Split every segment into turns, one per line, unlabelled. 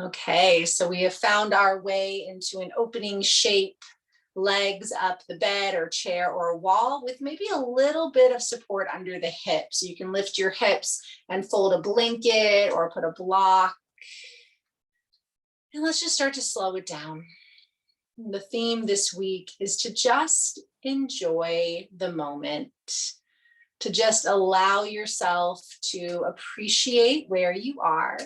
Okay, so we have found our way into an opening shape, legs up the bed or chair or wall with maybe a little bit of support under the hips. You can lift your hips and fold a blanket or put a block. And let's just start to slow it down. The theme this week is to just enjoy the moment, to just allow yourself to appreciate where you are.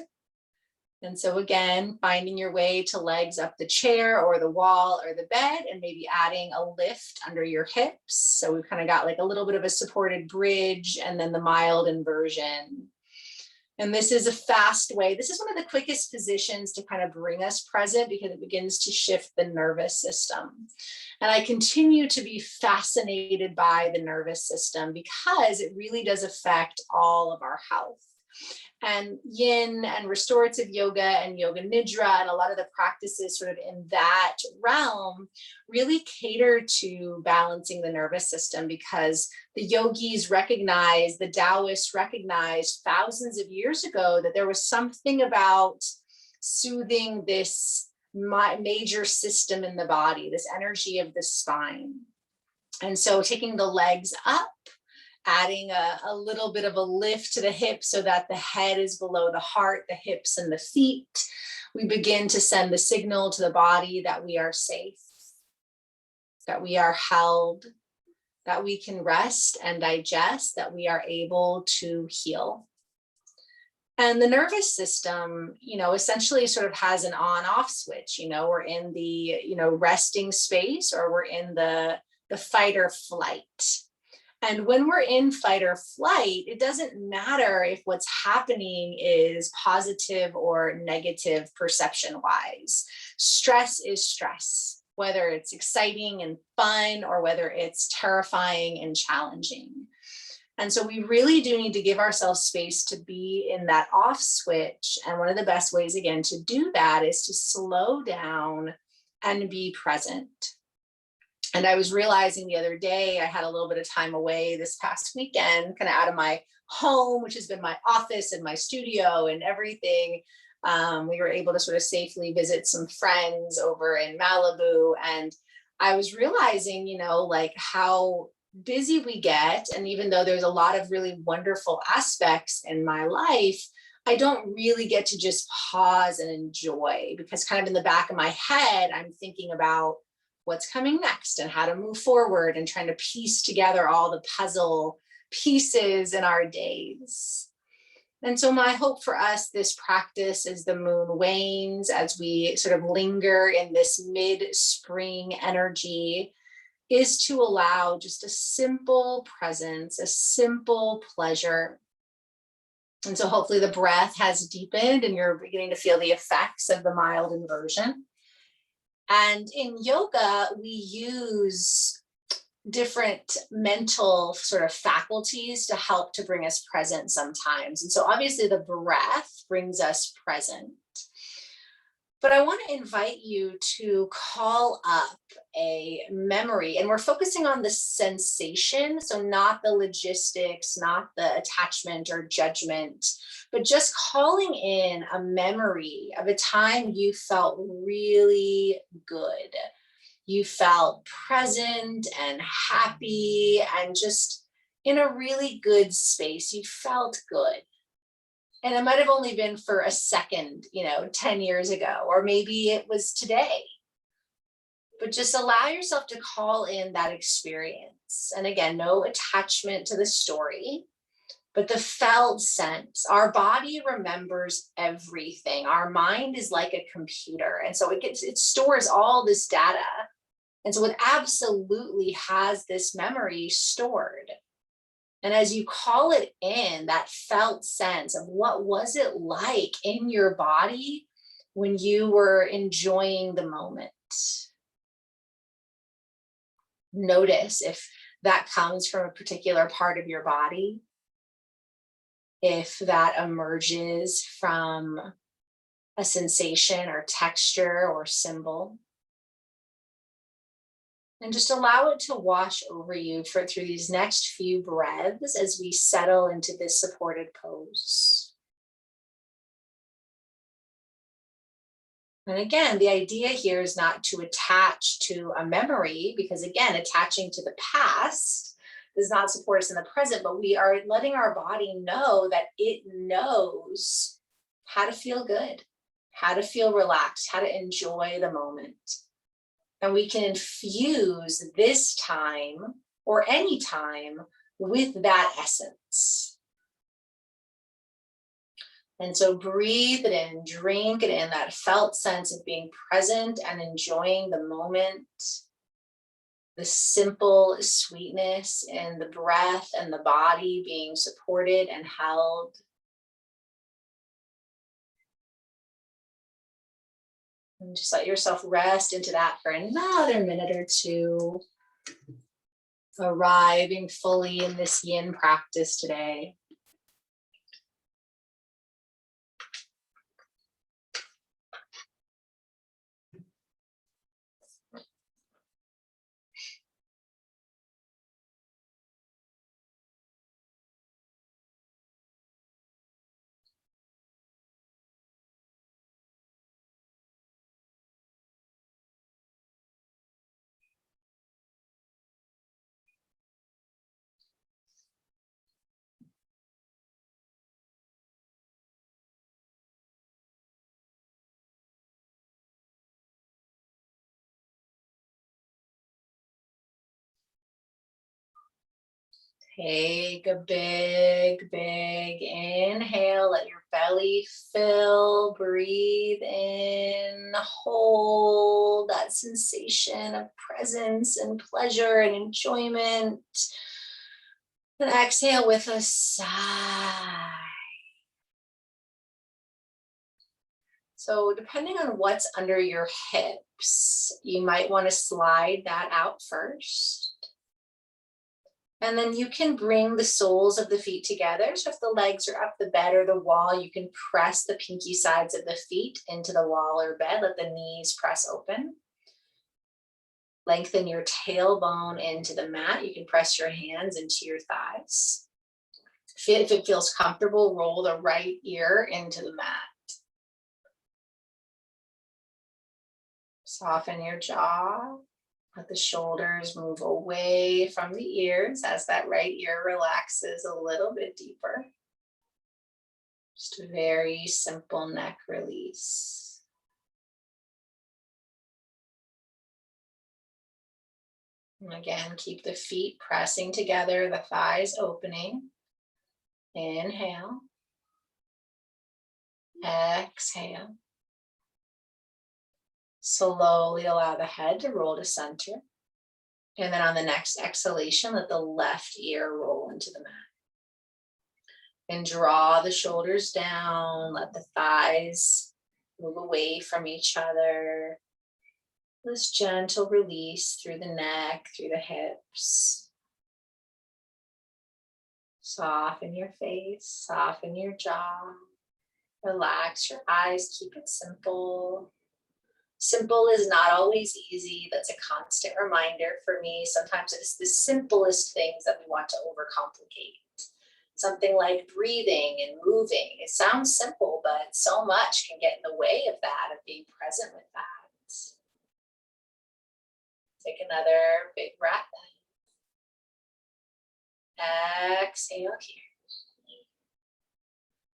And so again, finding your way to legs up the chair or the wall or the bed, and maybe adding a lift under your hips. So we've kind of got like a little bit of a supported bridge and then the mild inversion. And this is a fast way. This is one of the quickest positions to kind of bring us present because it begins to shift the nervous system. And I continue to be fascinated by the nervous system because it really does affect all of our health. And yin and restorative yoga and yoga nidra and a lot of the practices sort of in that realm really cater to balancing the nervous system, because the yogis recognized, the Taoists recognized thousands of years ago that there was something about soothing this major system in the body, this energy of the spine. And so taking the legs up, adding a little bit of a lift to the hips so that the head is below the heart, the hips and the feet. We begin to send the signal to the body that we are safe, that we are held, that we can rest and digest, that we are able to heal. And the nervous system, essentially sort of has an on-off switch. We're in the, resting space, or we're in the fight or flight. And when we're in fight or flight, it doesn't matter if what's happening is positive or negative perception wise. Stress is stress, whether it's exciting and fun or whether it's terrifying and challenging. And so we really do need to give ourselves space to be in that off switch. And one of the best ways, again, to do that is to slow down and be present. And I was realizing the other day, I had a little bit of time away this past weekend, kind of out of my home, which has been my office and my studio and everything. We were able to sort of safely visit some friends over in Malibu. And I was realizing, like how busy we get. And even though there's a lot of really wonderful aspects in my life, I don't really get to just pause and enjoy, because kind of in the back of my head, I'm thinking about what's coming next and how to move forward and trying to piece together all the puzzle pieces in our days. And so my hope for us this practice as the moon wanes, as we sort of linger in this mid-spring energy, is to allow just a simple presence, a simple pleasure. And so hopefully the breath has deepened and you're beginning to feel the effects of the mild inversion. And in yoga, we use different mental sort of faculties to help to bring us present sometimes. And so obviously the breath brings us present. But I want to invite you to call up a memory, and we're focusing on the sensation. So not the logistics, not the attachment or judgment, but just calling in a memory of a time you felt really good. You felt present and happy and just in a really good space. You felt good. And it might have only been for a second, 10 years ago, or maybe it was today. But just allow yourself to call in that experience. And again, no attachment to the story, but the felt sense. Our body remembers everything. Our mind is like a computer. And so it stores all this data. And so it absolutely has this memory stored. And as you call it in, that felt sense of what was it like in your body when you were enjoying the moment. Notice if that comes from a particular part of your body, if that emerges from a sensation or texture or symbol. And just allow it to wash over you through these next few breaths as we settle into this supported pose. And again, the idea here is not to attach to a memory, because again, attaching to the past does not support us in the present, but we are letting our body know that it knows how to feel good, how to feel relaxed, how to enjoy the moment. And we can infuse this time or any time with that essence. And so breathe it in, drink it in, that felt sense of being present and enjoying the moment, the simple sweetness in the breath and the body being supported and held. And just let yourself rest into that for another minute or two, arriving fully in this yin practice today. Take a big, big inhale. Let your belly fill. Breathe in. Hold that sensation of presence and pleasure and enjoyment. And exhale with a sigh. So depending on what's under your hips, you might want to slide that out first. And then you can bring the soles of the feet together. So if the legs are up the bed or the wall, you can press the pinky sides of the feet into the wall or bed. Let the knees press open. Lengthen your tailbone into the mat. You can press your hands into your thighs. If it feels comfortable, roll the right ear into the mat. Soften your jaw. Let the shoulders move away from the ears as that right ear relaxes a little bit deeper. Just a very simple neck release. And again, keep the feet pressing together, the thighs opening. Inhale. Exhale. Slowly allow the head to roll to center. And then on the next exhalation, let the left ear roll into the mat. And draw the shoulders down, let the thighs move away from each other. This gentle release through the neck, through the hips. Soften your face, soften your jaw. Relax your eyes, keep it simple. Simple is not always easy. That's a constant reminder for me. Sometimes it's the simplest things that we want to overcomplicate. Something like breathing and moving. It sounds simple, but so much can get in the way of that, of being present with that. Take another big breath in. Exhale here.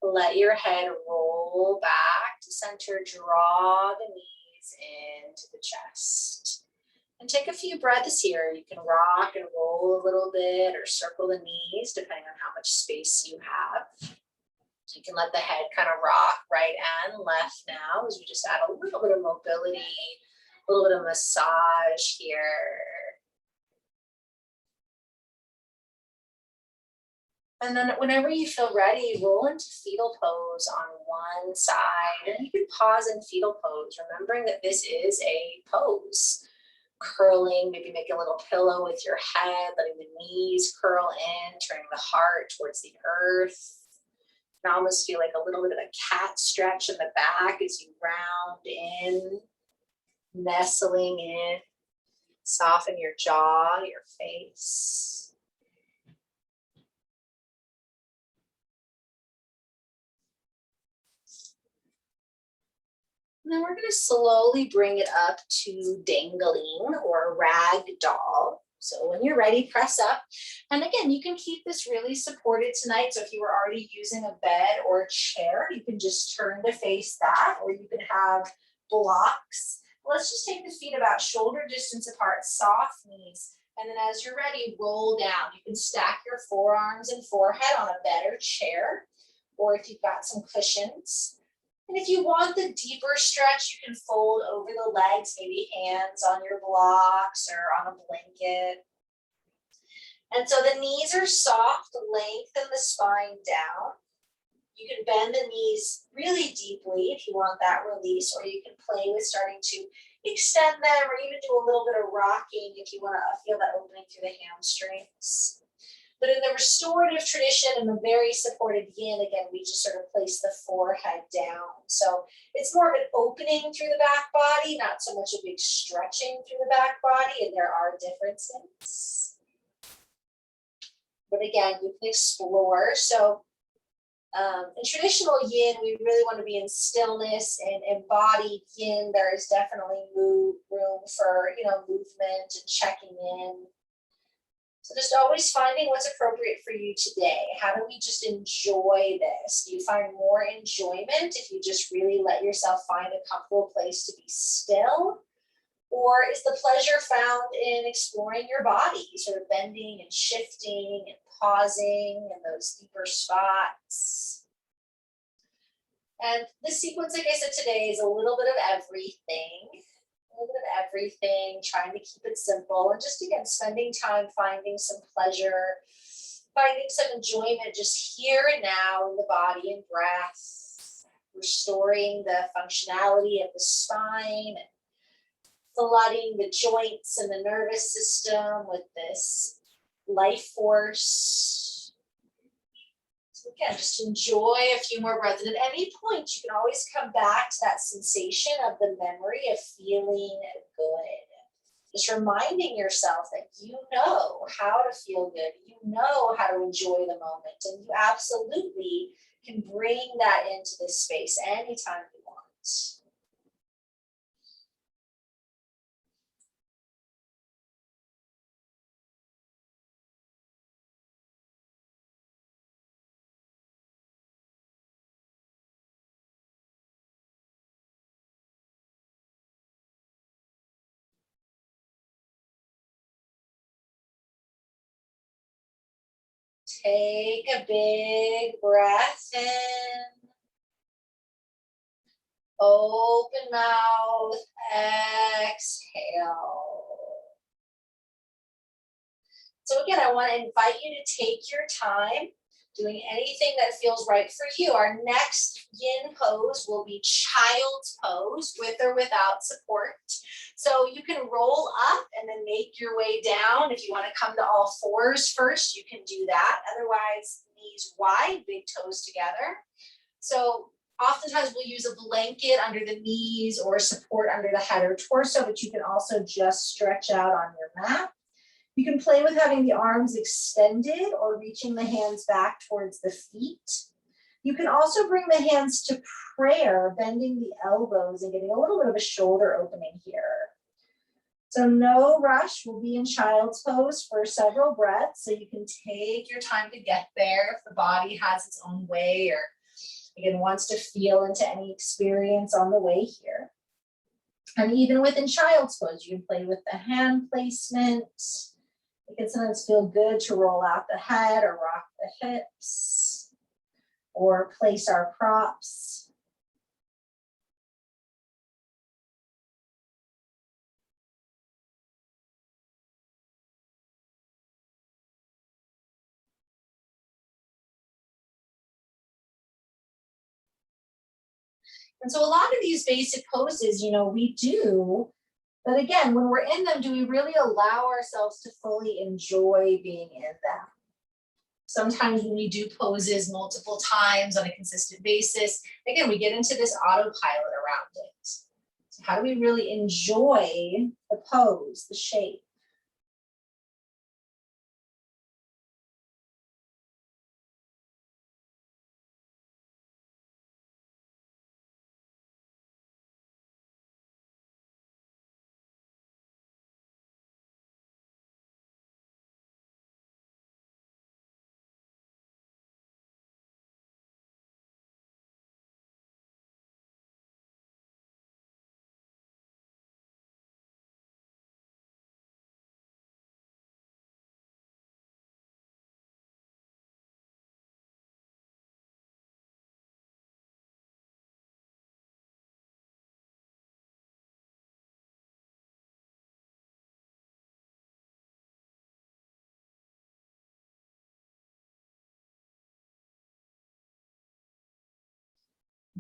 Let your head roll back to center. Draw the knees into the chest. And take a few breaths here. You can rock and roll a little bit or circle the knees depending on how much space you have. You can let the head kind of rock right and left now as we just add a little bit of mobility, a little bit of massage here. And then whenever you feel ready, roll into fetal pose on one side. And you can pause in fetal pose, remembering that this is a pose. Curling, maybe make a little pillow with your head, letting the knees curl in, turning the heart towards the earth. You can almost feel like a little bit of a cat stretch in the back as you round in, nestling in. Soften your jaw, your face. And then we're going to slowly bring it up to dangling or rag doll. So when you're ready, press up. And again, you can keep this really supported tonight. So if you were already using a bed or a chair, you can just turn to face that, or you can have blocks. Let's just take the feet about shoulder distance apart, soft knees. And then as you're ready, roll down. You can stack your forearms and forehead on a bed or chair, or if you've got some cushions. And if you want the deeper stretch, you can fold over the legs, maybe hands on your blocks or on a blanket. And so the knees are soft, lengthen the spine down. You can bend the knees really deeply if you want that release, or you can play with starting to extend them or even do a little bit of rocking if you want to feel that opening through the hamstrings. But in the restorative tradition and the very supported yin, again, we just sort of place the forehead down. So it's more of an opening through the back body, not so much a big stretching through the back body, and there are differences. But again, you can explore. So in traditional yin, we really want to be in stillness, and embodied yin, there is definitely room for, movement and checking in. So just always finding what's appropriate for you today. How do we just enjoy this? Do you find more enjoyment if you just really let yourself find a comfortable place to be still? Or is the pleasure found in exploring your body, sort of bending and shifting and pausing in those deeper spots? And this sequence, like I said today, is a little bit of everything. A little bit of everything, trying to keep it simple, and just again spending time finding some pleasure, finding some enjoyment just here and now in the body and breath, restoring the functionality of the spine, flooding the joints and the nervous system with this life force. So again, just enjoy a few more breaths. And at any point, you can always come back to that sensation of the memory of feeling good. Just reminding yourself that you know how to feel good. You know how to enjoy the moment. And you absolutely can bring that into this space anytime you want. Take a big breath in. Open mouth, exhale. So again, I want to invite you to take your time doing anything that feels right for you. Our next yin pose will be child's pose, with or without support. So you can roll up and then make your way down. If you want to come to all fours first, you can do that. Otherwise, knees wide, big toes together. So oftentimes we'll use a blanket under the knees or support under the head or torso, but you can also just stretch out on your mat. You can play with having the arms extended or reaching the hands back towards the feet. You can also bring the hands to prayer, bending the elbows and getting a little bit of a shoulder opening here. So no rush. We'll be in child's pose for several breaths, so you can take your time to get there if the body has its own way or again wants to feel into any experience on the way here. And even within child's pose, you can play with the hand placement. It can sometimes feel good to roll out the head or rock the hips or place our props. And so a lot of these basic poses, we do, but again, when we're in them, do we really allow ourselves to fully enjoy being in them? Sometimes when we do poses multiple times on a consistent basis, again, we get into this autopilot around it. So how do we really enjoy the pose, the shape?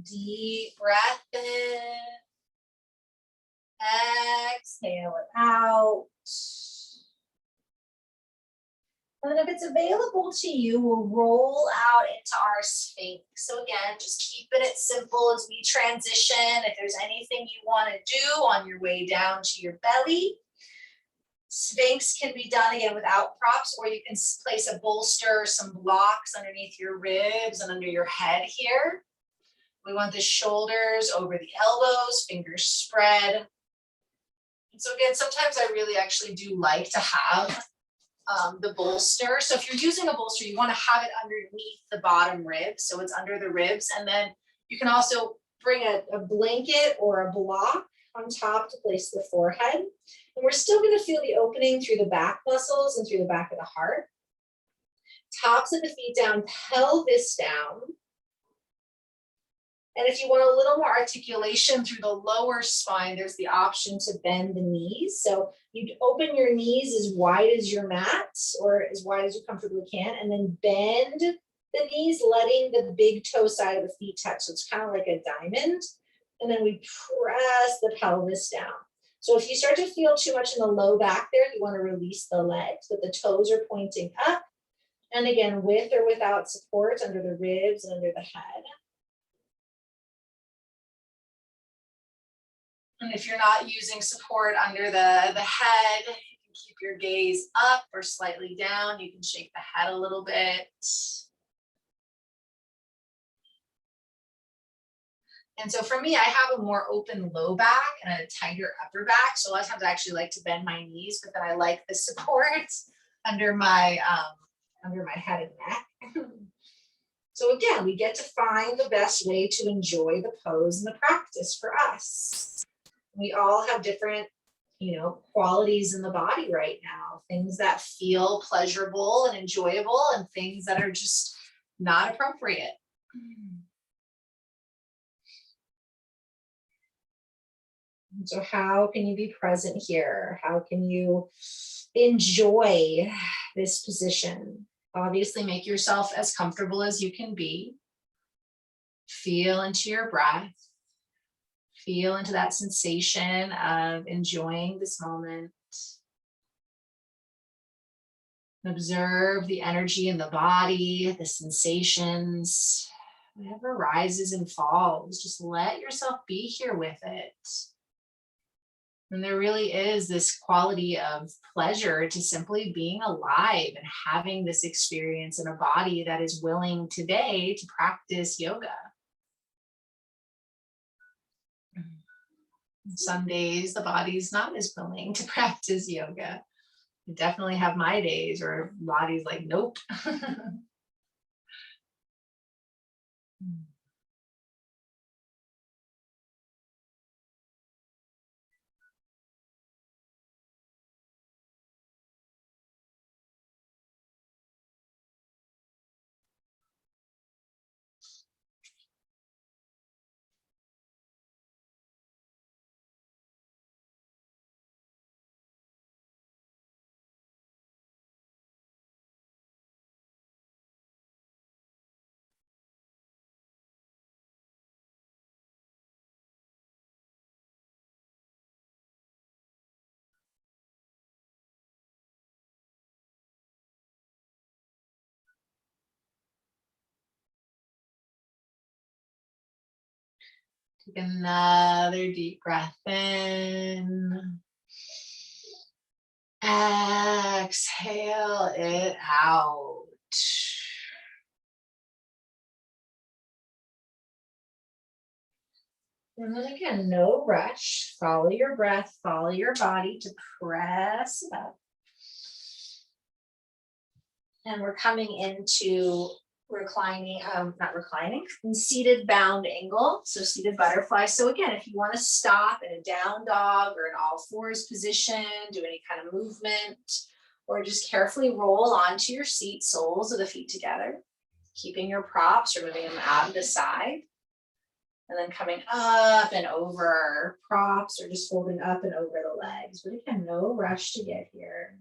Deep breath in. Exhale it out. And then if it's available to you, we'll roll out into our Sphinx. So again, just keeping it simple as we transition. If there's anything you want to do on your way down to your belly, Sphinx can be done again without props, or you can place a bolster, some blocks underneath your ribs and under your head here. We want the shoulders over the elbows, fingers spread. And so again, sometimes I really actually do like to have the bolster. So if you're using a bolster, you want to have it underneath the bottom ribs. So it's under the ribs. And then you can also bring a blanket or a block on top to place the forehead. And we're still going to feel the opening through the back muscles and through the back of the heart. Tops of the feet down, pelvis down. And if you want a little more articulation through the lower spine, there's the option to bend the knees. So you open your knees as wide as your mat, or as wide as you comfortably can, and then bend the knees, letting the big toe side of the feet touch. So it's kind of like a diamond. And then we press the pelvis down. So if you start to feel too much in the low back there, you want to release the legs, but the toes are pointing up. And again, with or without support under the ribs and under the head. And if you're not using support under the head, you can keep your gaze up or slightly down. You can shake the head a little bit. And so for me, I have a more open low back and a tighter upper back. So a lot of times I actually like to bend my knees, but then I like the support under my head and neck. So again, we get to find the best way to enjoy the pose and the practice for us. We all have different, qualities in the body right now, things that feel pleasurable and enjoyable and things that are just not appropriate. So how can you be present here? How can you enjoy this position? Obviously, make yourself as comfortable as you can be. Feel into your breath. Feel into that sensation of enjoying this moment. Observe the energy in the body, the sensations, whatever rises and falls. Just let yourself be here with it. And there really is this quality of pleasure to simply being alive and having this experience in a body that is willing today to practice yoga. Some days the body's not as willing to practice yoga. I definitely have my days where body's like, nope. Take another deep breath in. Exhale it out. And then again, no rush. Follow your breath, follow your body to press it up. And we're coming into seated bound angle. So seated butterfly. So again, if you want to stop in a down dog or an all fours position, do any kind of movement, or just carefully roll onto your seat, soles of the feet together, keeping your props or moving them out of the side. And then coming up and over props or just folding up and over the legs. But again, no rush to get here.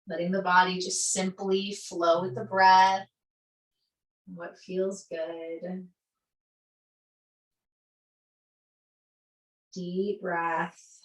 Letting the body just simply flow with the breath. What feels good. Deep breath.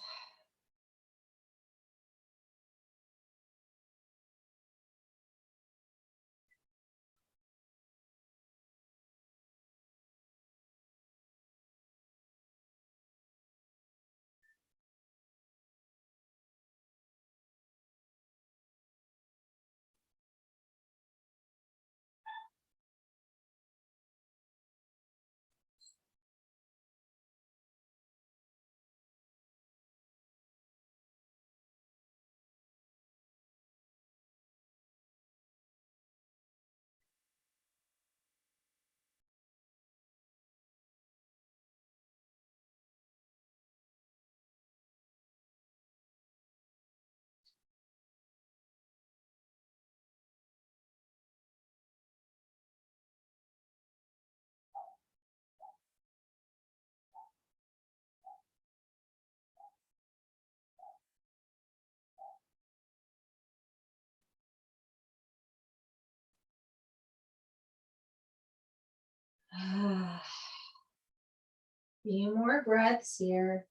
Few more breaths here.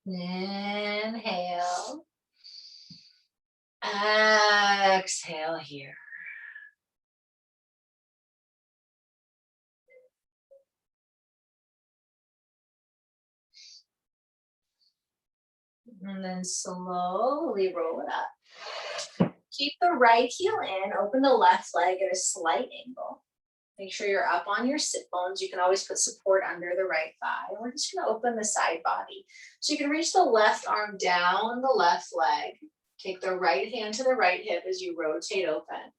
Inhale. Exhale here. And then slowly roll it up. Keep the right heel in, open the left leg at a slight angle. Make sure you're up on your sit bones. You can always put support under the right thigh. And we're just gonna open the side body. So you can reach the left arm down the left leg. Take the right hand to the right hip as you rotate open.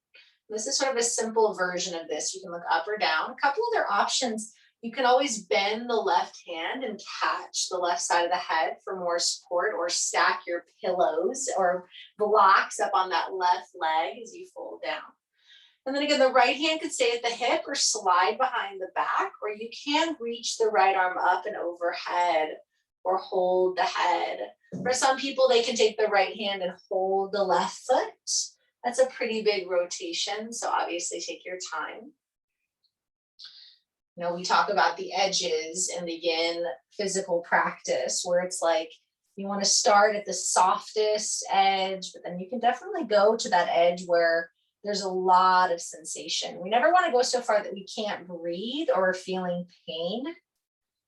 This is sort of a simple version of this. You can look up or down. A couple other options. You can always bend the left hand and catch the left side of the head for more support, or stack your pillows or blocks up on that left leg as you fold down. And then again, the right hand could stay at the hip or slide behind the back, or you can reach the right arm up and overhead or hold the head. For some people, they can take the right hand and hold the left foot. That's a pretty big rotation, so obviously take your time. You know, we talk about the edges in the yin physical practice, where it's like you want to start at the softest edge, but then you can definitely go to that edge where there's a lot of sensation. We never want to go so far that we can't breathe or are feeling pain,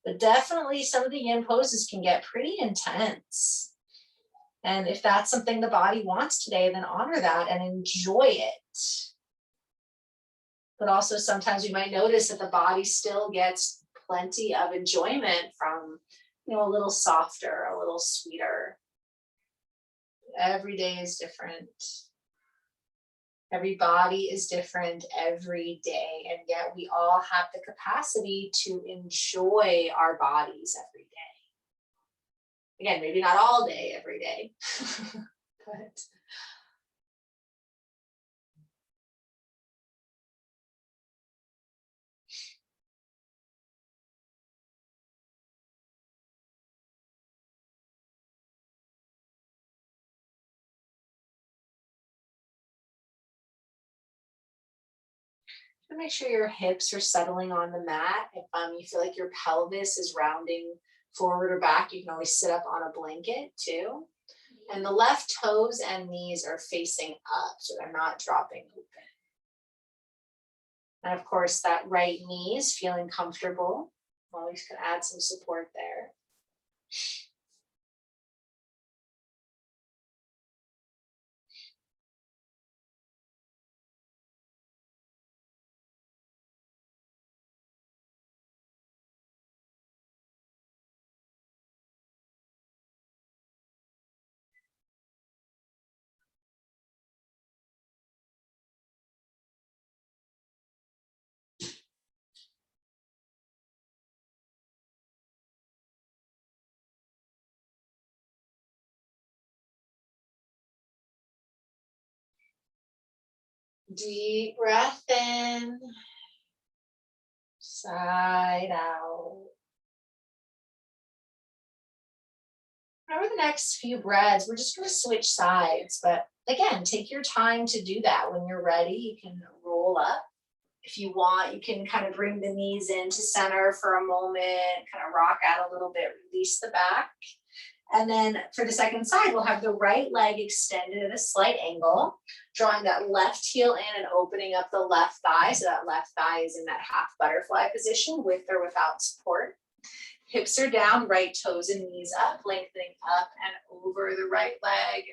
but definitely some of the yin poses can get pretty intense. And if that's something the body wants today, then honor that and enjoy it. But also sometimes we might notice that the body still gets plenty of enjoyment from, you know, a little softer, a little sweeter. Every day is different. Every body is different every day, and yet we all have the capacity to enjoy our bodies every day. Again, maybe not all day, every day, but make sure your hips are settling on the mat. If you feel like your pelvis is rounding forward or back, you can always sit up on a blanket too. And the left toes and knees are facing up, so they're not dropping open. And of course, that right knee is feeling comfortable. Always can add some support there. Deep breath in, side out. Over the next few breaths, we're just going to switch sides. But again, take your time to do that. When you're ready, you can roll up. If you want, you can kind of bring the knees into center for a moment, kind of rock out a little bit, release the back. And then for the second side, we'll have the right leg extended at a slight angle, drawing that left heel in and opening up the left thigh. So that left thigh is in that half butterfly position with or without support. Hips are down, right toes and knees up, lengthening up and over the right leg.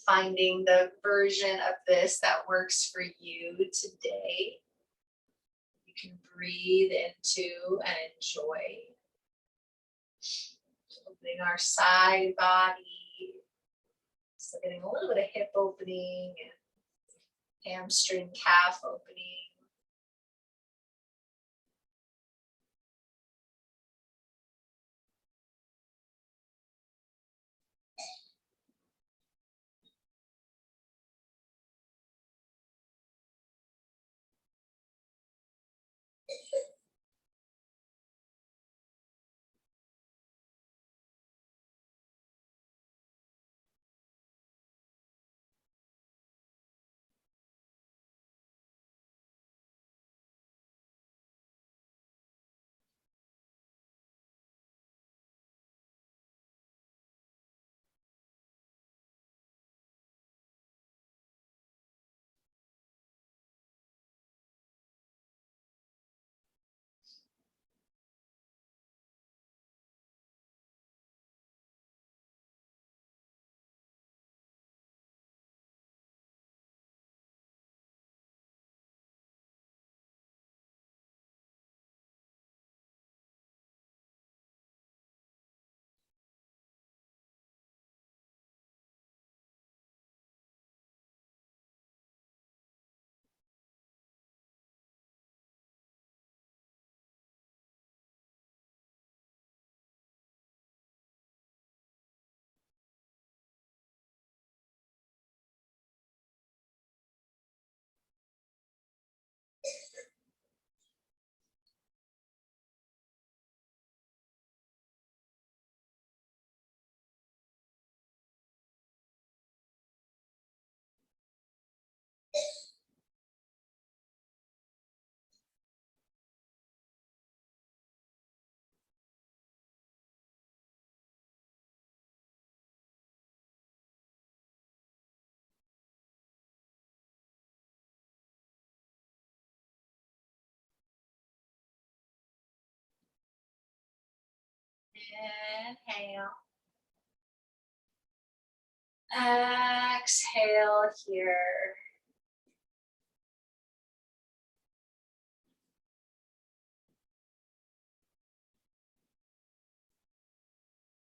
Finding the version of this that works for you today. You can breathe into and enjoy. Opening our side body. So getting a little bit of hip opening and hamstring calf opening. Inhale. Exhale here.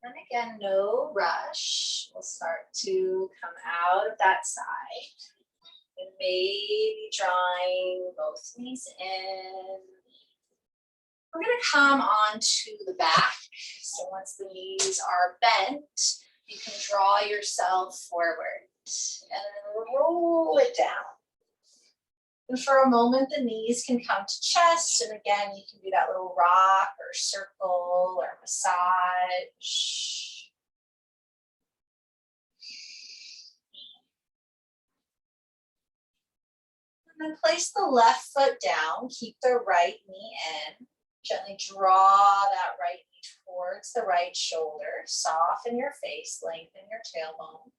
And again, no rush. We'll start to come out of that side. And maybe drawing both knees in. We're going to come onto the back. So once the knees are bent, you can draw yourself forward and then roll it down. And for a moment, the knees can come to chest. And again, you can do that little rock or circle or massage. And then place the left foot down. Keep the right knee in. Gently draw that right knee towards the right shoulder. Soften your face, lengthen your tailbone.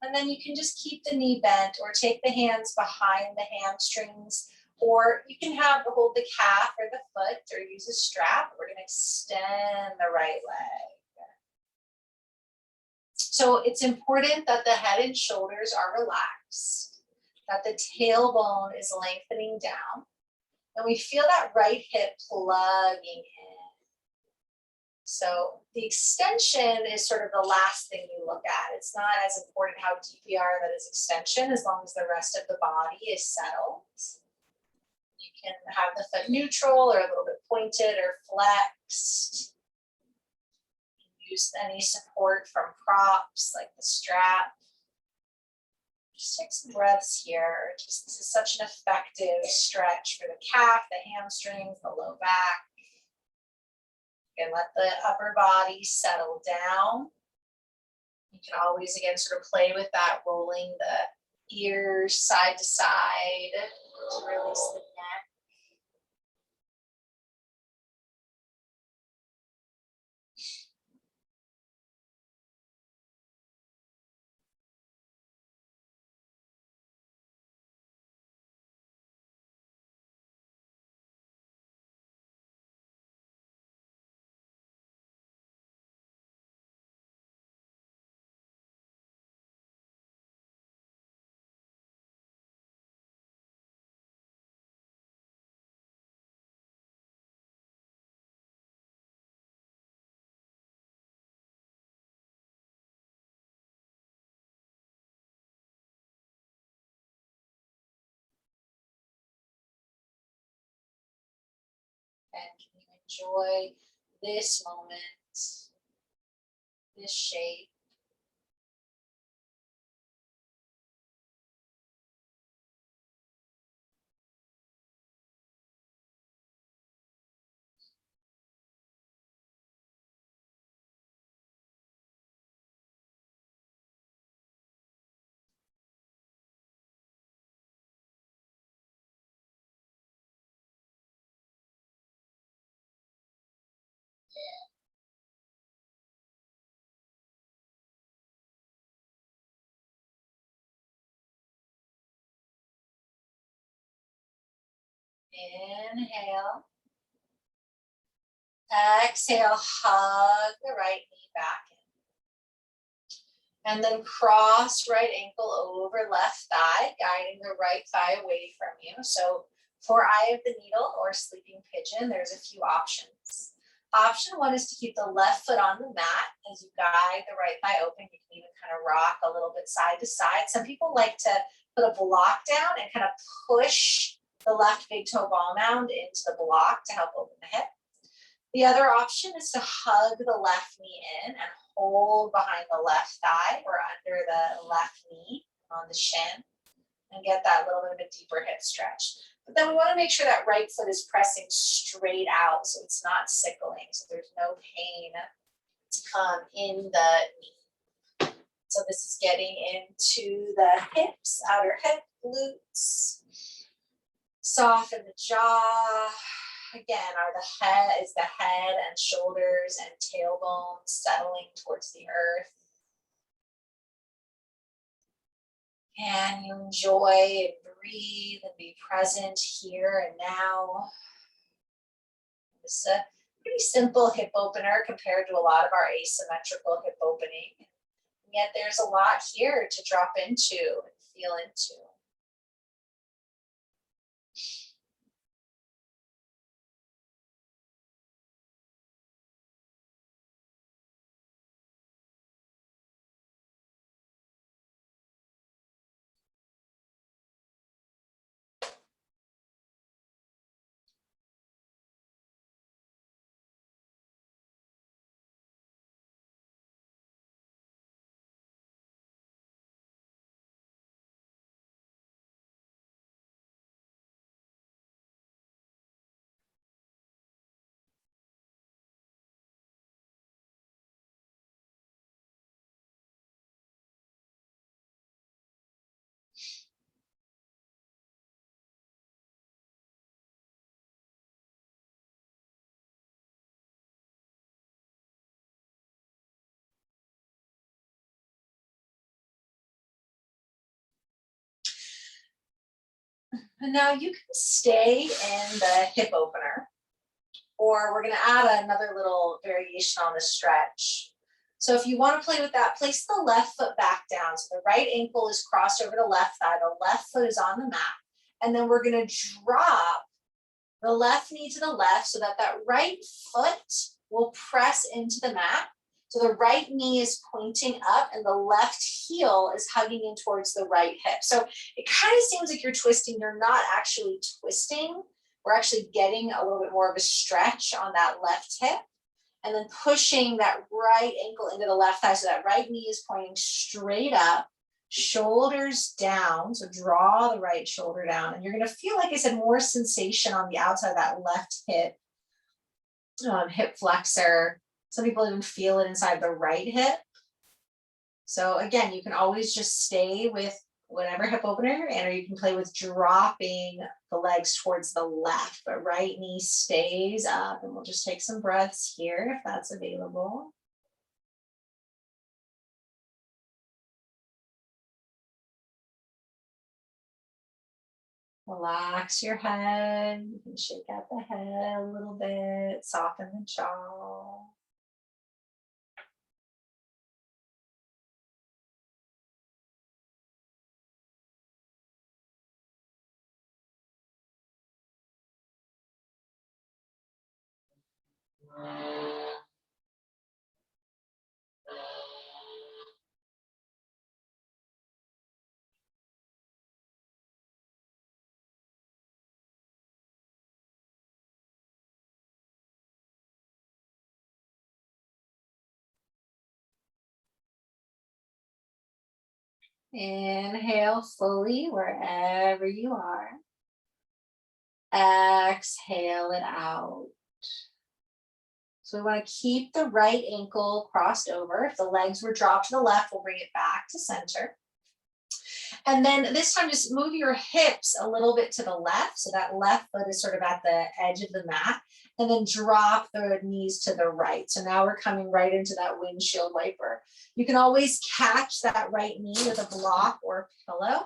And then you can just keep the knee bent or take the hands behind the hamstrings, or you can hold the calf or the foot or use a strap. We're going to extend the right leg. So it's important that the head and shoulders are relaxed, that the tailbone is lengthening down, and we feel that right hip plugging in. So the extension is sort of the last thing you look at. It's not as important how deep we are, that is extension, as long as the rest of the body is settled. You can have the foot neutral or a little bit pointed or flexed. use any support from props like the strap. Just take some breaths here. Just, this is such an effective stretch for the calf, the hamstrings, the low back. And let the upper body settle down. You can always, again, sort of play with that, rolling the ears side to side to release the neck. And can you enjoy this moment, this shape? Inhale. Exhale, hug the right knee back in. And then cross right ankle over left thigh, guiding the right thigh away from you. So for eye of the needle or sleeping pigeon, there's a few options. Option one is to keep the left foot on the mat as you guide the right thigh open. You can even kind of rock a little bit side to side. Some people like to put a block down and kind of push the left big toe ball mound into the block to help open the hip. The other option is to hug the left knee in and hold behind the left thigh or under the left knee on the shin and get that little bit of a deeper hip stretch. But then we want to make sure that right foot is pressing straight out so it's not sickling, so there's no pain in the knee. So this is getting into the hips, outer hip, glutes. Soften the jaw. Again, is the head and shoulders and tailbone settling towards the earth. And you enjoy and breathe and be present here and now. This is a pretty simple hip opener compared to a lot of our asymmetrical hip opening. And yet there's a lot here to drop into and feel into. And now you can stay in the hip opener, or we're going to add another little variation on the stretch. So if you want to play with that, place the left foot back down. So the right ankle is crossed over the left thigh. The left foot is on the mat. And then we're going to drop the left knee to the left so that that right foot will press into the mat. So the right knee is pointing up and the left heel is hugging in towards the right hip. So it kind of seems like you're twisting. You're not actually twisting. We're actually getting a little bit more of a stretch on that left hip. and then pushing that right ankle into the left thigh. So that right knee is pointing straight up, shoulders down. So draw the right shoulder down. And you're going to feel, like I said, more sensation on the outside of that left hip, hip flexor. Some people even feel it inside the right hip. So again, you can always just stay with whatever hip opener you're in, or you can play with dropping the legs towards the left, but right knee stays up. And we'll just take some breaths here if that's available. Relax your head. You can shake out the head a little bit, soften the jaw. Inhale fully wherever you are. Exhale it out. So we want to keep the right ankle crossed over. If the legs were dropped to the left, we'll bring it back to center. And then this time, just move your hips a little bit to the left. So that left foot is sort of at the edge of the mat. And then drop the knees to the right. So now we're coming right into that windshield wiper. You can always catch that right knee with a block or pillow.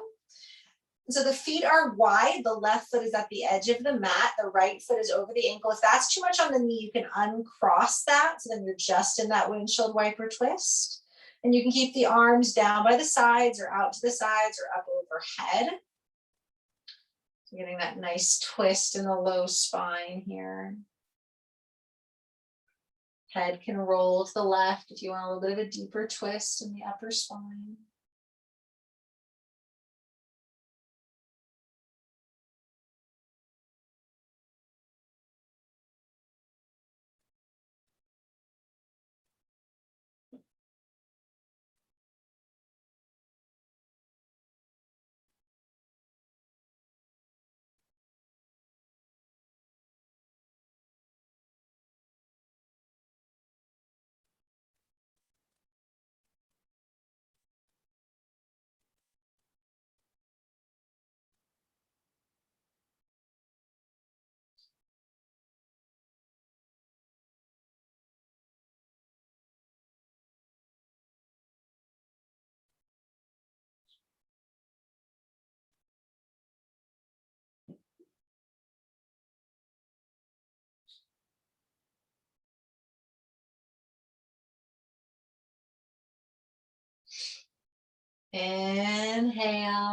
So the feet are wide. The left foot is at the edge of the mat. The right foot is over the ankle. If that's too much on the knee, you can uncross that. So then you're just in that windshield wiper twist. And you can keep the arms down by the sides or out to the sides or up overhead. So getting that nice twist in the low spine here. Head can roll to the left if you want a little bit of a deeper twist in the upper spine. Inhale.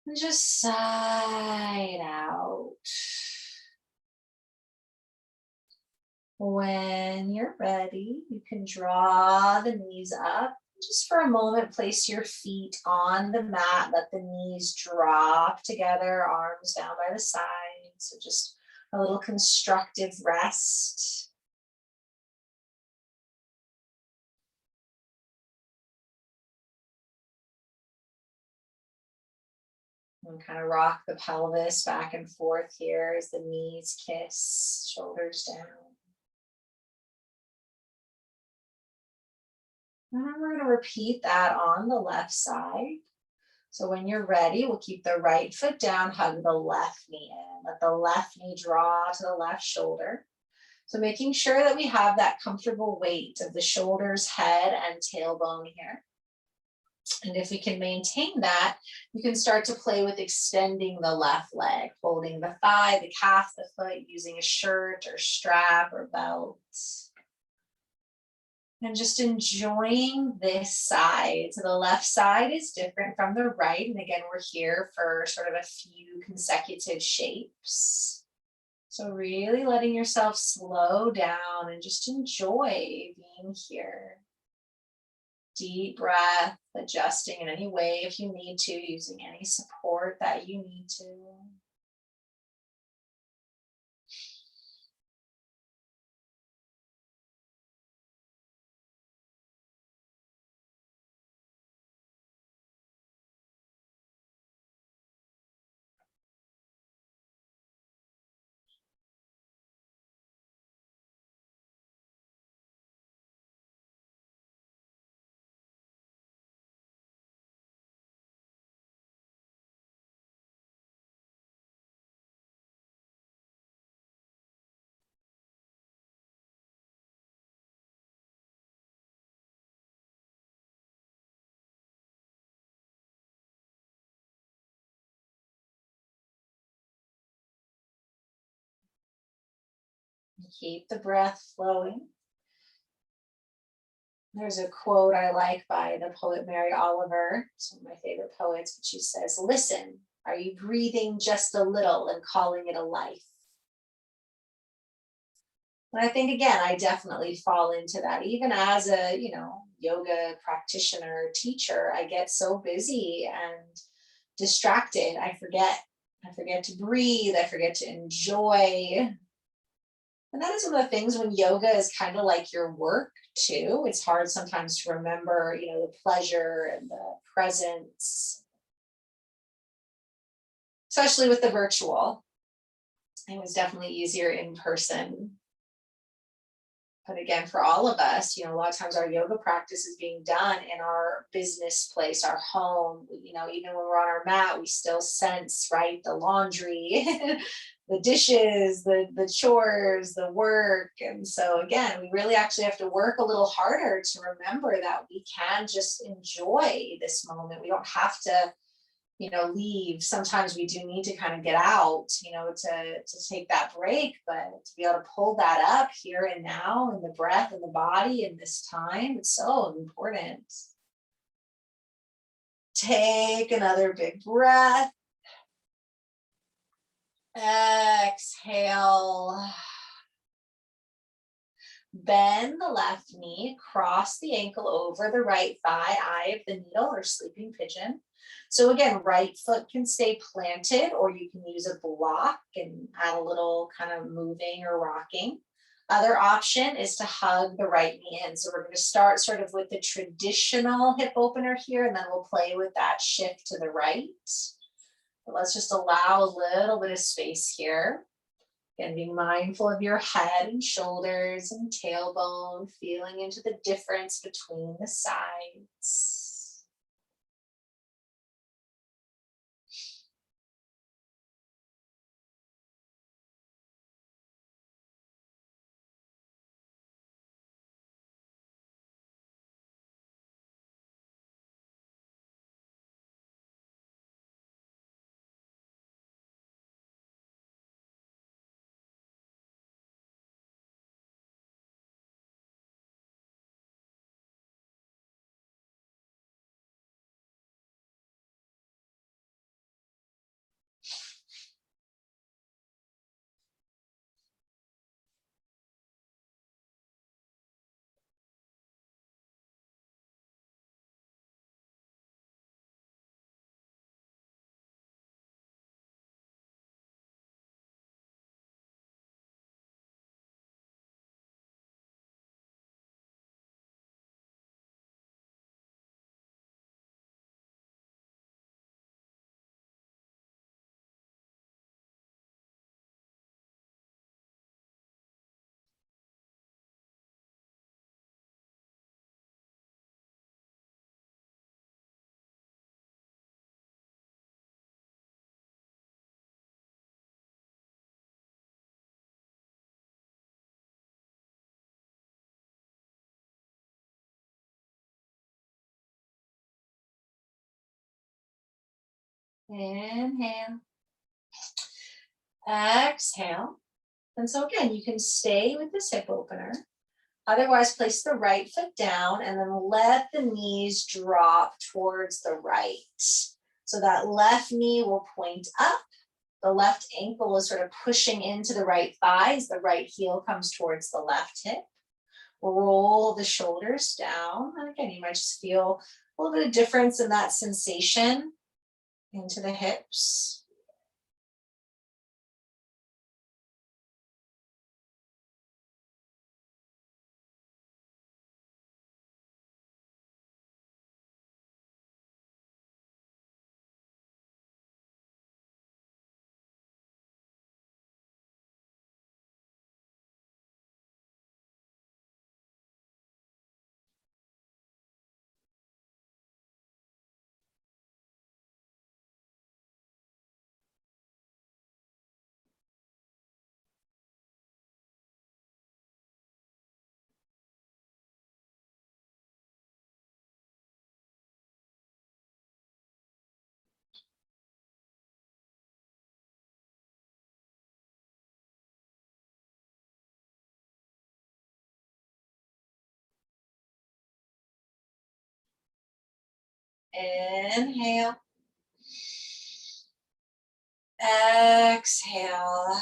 And just sigh out. When you're ready, you can draw the knees up. Just for a moment, place your feet on the mat. Let the knees drop together, arms down by the sides. So just a little constructive rest. And kind of rock the pelvis back and forth here as the knees kiss, shoulders down. And then we're going to repeat that on the left side. So when you're ready, we'll keep the right foot down, hug the left knee in. Let the left knee draw to the left shoulder. So making sure that we have that comfortable weight of the shoulders, head, and tailbone here. And if we can maintain that, you can start to play with extending the left leg, holding the thigh, the calf, the foot, using a shirt or strap or belt. And just enjoying this side. So the left side is different from the right. And again, we're here for sort of a few consecutive shapes. So really letting yourself slow down and just enjoy being here. Deep breath, adjusting in any way if you need to, using any support that you need to. Keep the breath flowing. There's a quote I like by the poet Mary Oliver. It's one of my favorite poets, but she says, "Listen, are you breathing just a little and calling it a life?" And I think again, I definitely fall into that. Even as a, yoga practitioner, teacher, I get so busy and distracted. I forget to breathe. I forget to enjoy. And that is one of the things when yoga is kind of like your work too. It's hard sometimes to remember, the pleasure and the presence, especially with the virtual. It was definitely easier in person. But again, for all of us, a lot of times our yoga practice is being done in our business place, our home. Even when we're on our mat, we still sense, right, the laundry, the dishes, the chores, the work. And so again, we really actually have to work a little harder to remember that we can just enjoy this moment. We don't have to leave. Sometimes we do need to kind of get out, to take that break, but to be able to pull that up here and now in the breath and the body in this time, it's so important. Take another big breath. Exhale. Bend the left knee, cross the ankle over the right thigh, eye of the needle or sleeping pigeon. So again, right foot can stay planted, or you can use a block and add a little kind of moving or rocking. Other option is to hug the right knee in. So we're going to start sort of with the traditional hip opener here, and then we'll play with that shift to the right. But let's just allow a little bit of space here. And be mindful of your head and shoulders and tailbone, feeling into the difference between the sides. Inhale. Exhale. And so again, you can stay with this hip opener. Otherwise, place the right foot down and then let the knees drop towards the right. So that left knee will point up. The left ankle is sort of pushing into the right thighs. The right heel comes towards the left hip. Roll the shoulders down. And again, you might just feel a little bit of difference in that sensation into the hips. Inhale. Exhale.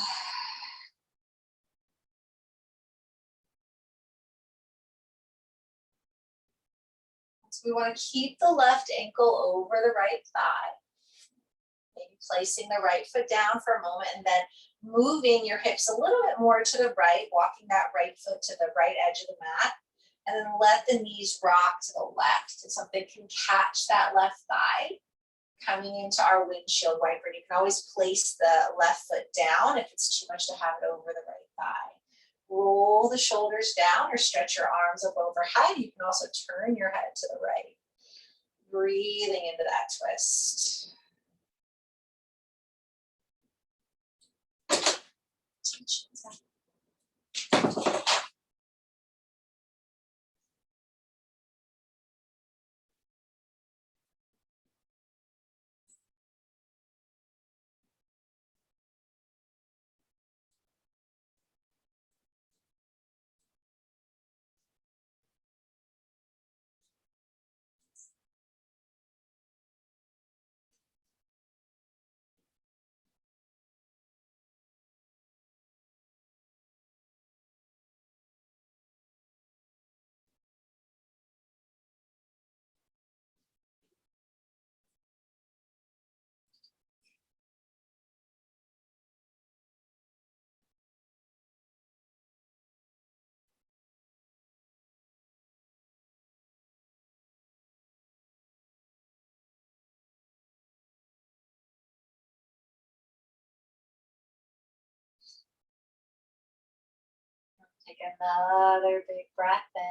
So we want to keep the left ankle over the right thigh. Maybe placing the right foot down for a moment and then moving your hips a little bit more to the right, walking that right foot to the right edge of the mat. And then let the knees rock to the left so something can catch that left thigh coming into our windshield wiper. You can always place the left foot down if it's too much to have it over the right thigh. Roll the shoulders down or stretch your arms up overhead. You can also turn your head to the right. Breathing into that twist. Take another big breath in.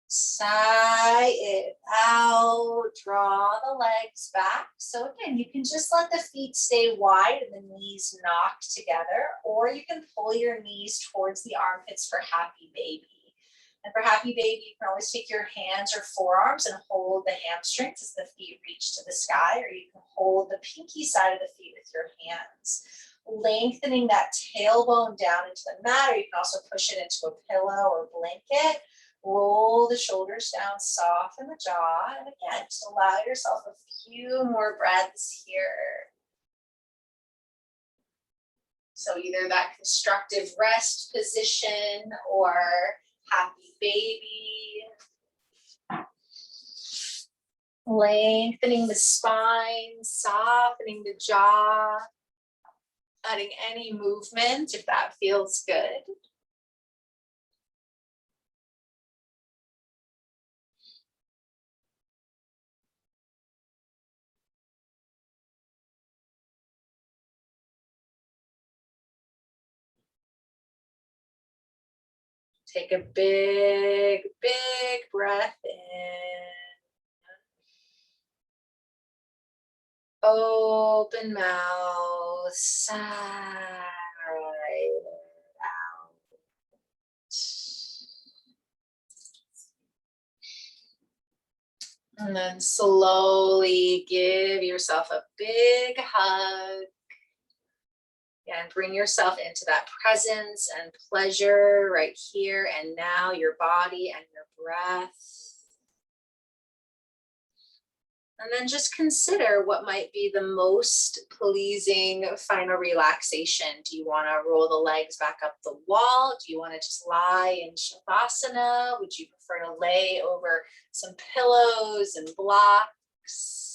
Sigh it out, draw the legs back. So again, you can just let the feet stay wide and the knees knocked together, or you can pull your knees towards the armpits for happy baby. And for happy baby, you can always take your hands or forearms and hold the hamstrings as the feet reach to the sky, or you can hold the pinky side of the feet with your hands, lengthening that tailbone down into the mat, or you can also push it into a pillow or blanket. Roll the shoulders down, soften the jaw, and again, just allow yourself a few more breaths here. So either that constructive rest position or happy baby. Lengthening the spine, softening the jaw, adding any movement if that feels good. Take a big, big breath in. Open mouth, sigh out. And then slowly give yourself a big hug. And bring yourself into that presence and pleasure right here and now, your body and your breath. And then just consider what might be the most pleasing final relaxation. Do you want to roll the legs back up the wall? Do you want to just lie in Shavasana? Would you prefer to lay over some pillows and blocks?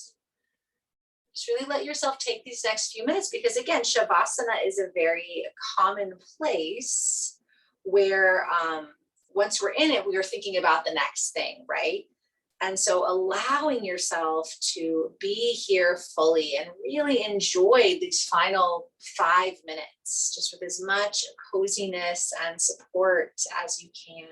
Just really let yourself take these next few minutes, because again, Shavasana is a very common place where once we're in it, we are thinking about the next thing, right? And so allowing yourself to be here fully and really enjoy these final 5 minutes, just with as much coziness and support as you can.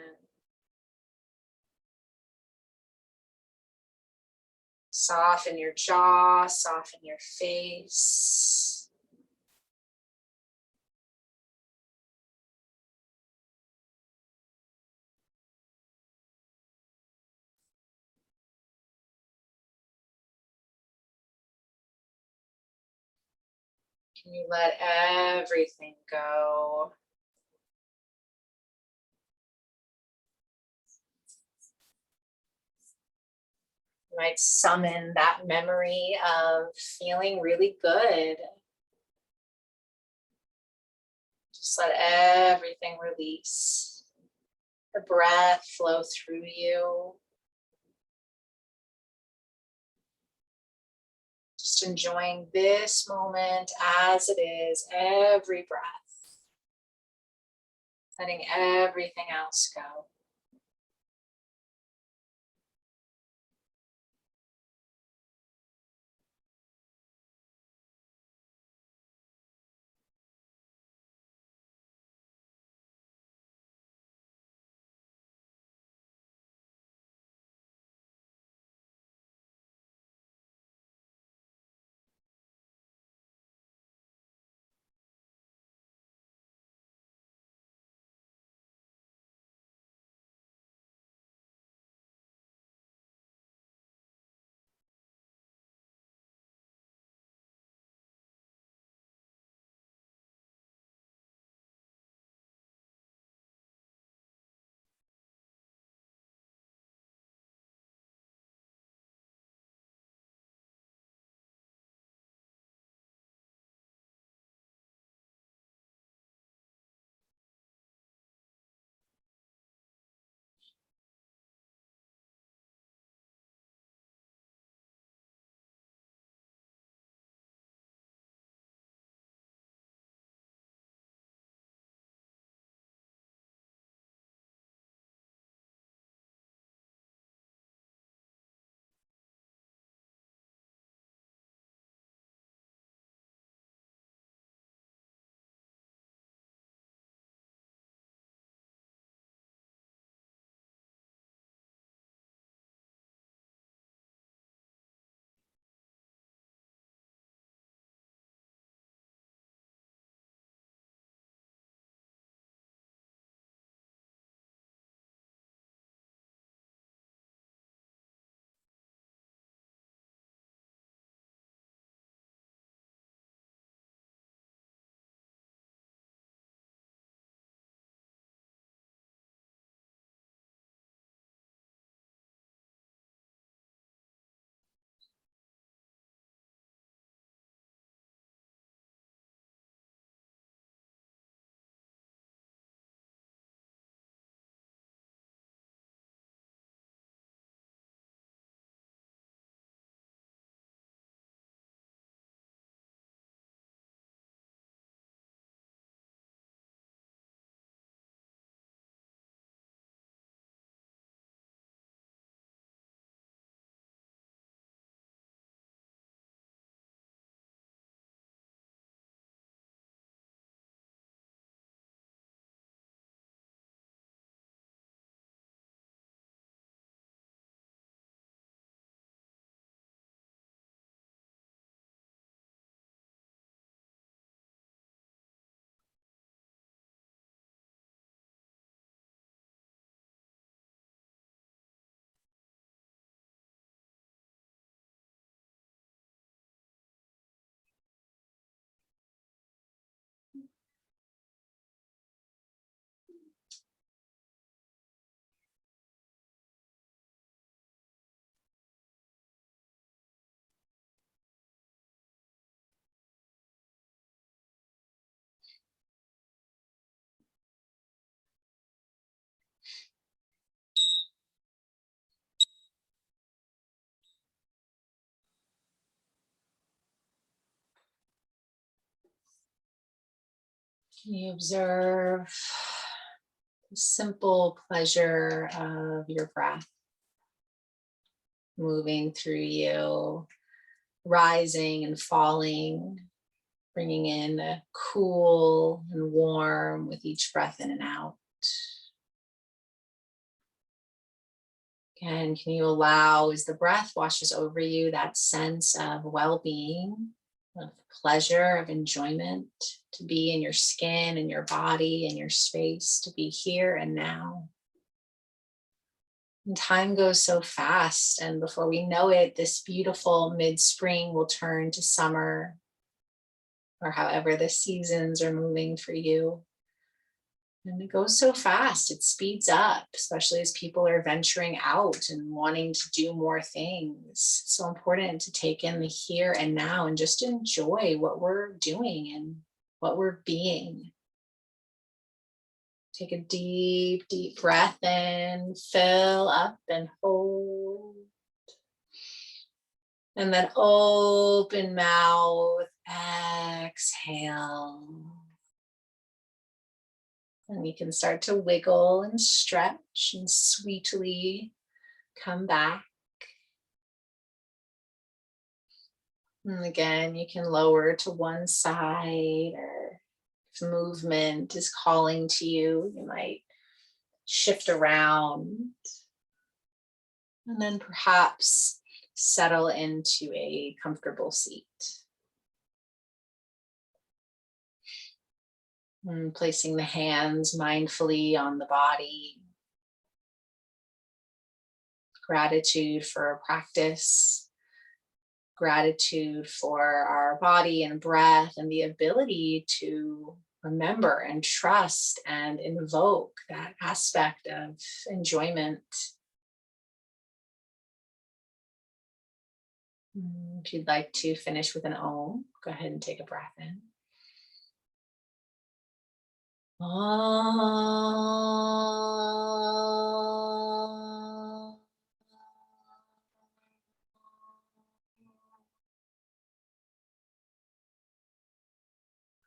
Soften your jaw, soften your face. Can you let everything go? might summon that memory of feeling really good. Just let everything release. The breath flow through you. Just enjoying this moment as it is, every breath. Letting everything else go. Can you observe the simple pleasure of your breath moving through you, rising and falling, bringing in a cool and warm with each breath in and out. Again, can you allow, as the breath washes over you, that sense of well-being, of pleasure, of enjoyment, to be in your skin, in your body, in your space, to be here and now. And time goes so fast, and before we know it, this beautiful mid-spring will turn to summer, or however the seasons are moving for you. And it goes so fast, it speeds up, especially as people are venturing out and wanting to do more things. It's so important to take in the here and now and just enjoy what we're doing and what we're being. Take a deep, deep breath in, fill up and hold. And then open mouth, exhale. And you can start to wiggle and stretch and sweetly come back. And again, you can lower to one side, or if movement is calling to you, you might shift around. And then perhaps settle into a comfortable seat. And placing the hands mindfully on the body. Gratitude for our practice. Gratitude for our body and breath and the ability to remember and trust and invoke that aspect of enjoyment. If you'd like to finish with an Om, go ahead and take a breath in.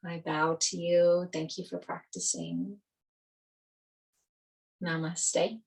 I bow to you. Thank you for practicing. Namaste.